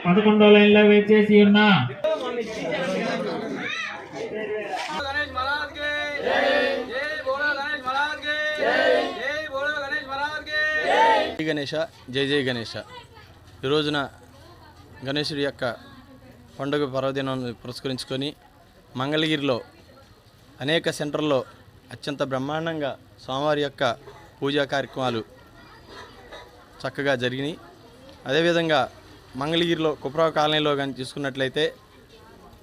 11వ లైన్లో వేచేసి ఉన్నా గణేష జై జై గణేష. ఈ రోజున గణేశుడి యొక్క పండుగ పర్వదినాన్ని పురస్కరించుకొని మంగళగిరిలో అనేక సెంటర్లో అత్యంత బ్రహ్మాండంగా స్వామివారి యొక్క పూజా కార్యక్రమాలు చక్కగా జరిగినాయి. అదేవిధంగా మంగళగిరిలో కుప్రావ కాలనీలో కానీ తీసుకున్నట్లయితే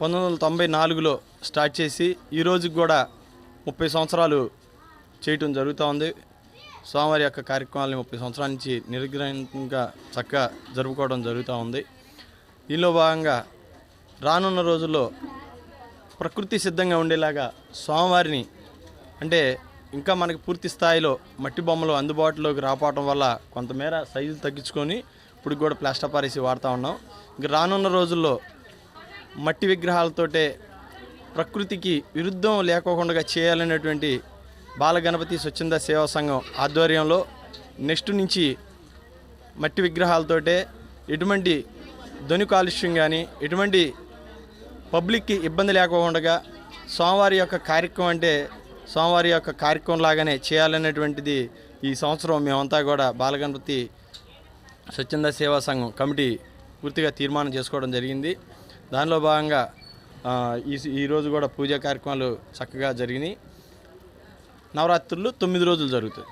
1994లో స్టార్ట్ చేసి ఈ రోజుకి కూడా 30 సంవత్సరాలు చేయటం జరుగుతూ ఉంది. స్వామివారి యొక్క కార్యక్రమాలని 30 సంవత్సరాల నుంచి నిర్విఘ్నంగా చక్కగా జరుపుకోవడం జరుగుతూ ఉంది. దీనిలో భాగంగా రానున్న రోజుల్లో ప్రకృతి సిద్ధంగా ఉండేలాగా స్వామివారిని అంటే ఇంకా మనకి పూర్తి స్థాయిలో మట్టి బొమ్మలు అందుబాటులోకి రావటం వల్ల కొంతమేర సైజులు తగ్గించుకొని ఇప్పుడు కూడా ప్లాస్టర్ పారేసి వాడుతూ ఉన్నాం. ఇంకా రానున్న రోజుల్లో మట్టి విగ్రహాలతోటే ప్రకృతికి విరుద్ధం లేకోకుండా చేయాలనేటువంటి బాలగణపతి స్వచ్ఛంద సేవా సంఘం ఆధ్వర్యంలో నెక్స్ట్ నుంచి మట్టి విగ్రహాలతోటే ఎటువంటి ధ్వని కాలుష్యం కానీ ఎటువంటి పబ్లిక్కి ఇబ్బంది లేకోకుండా స్వామివారి యొక్క కార్యక్రమం అంటే స్వామివారి యొక్క కార్యక్రమం లాగానే చేయాలనేటువంటిది ఈ సంవత్సరం మేమంతా కూడా బాలగణపతి స్వచ్ఛంద సేవా సంఘం కమిటీ పూర్తిగా తీర్మానం చేసుకోవడం జరిగింది. దానిలో భాగంగా ఈరోజు కూడా పూజా కార్యక్రమాలు చక్కగా జరిగినాయి. నవరాత్రులు 9 రోజులు జరుగుతాయి.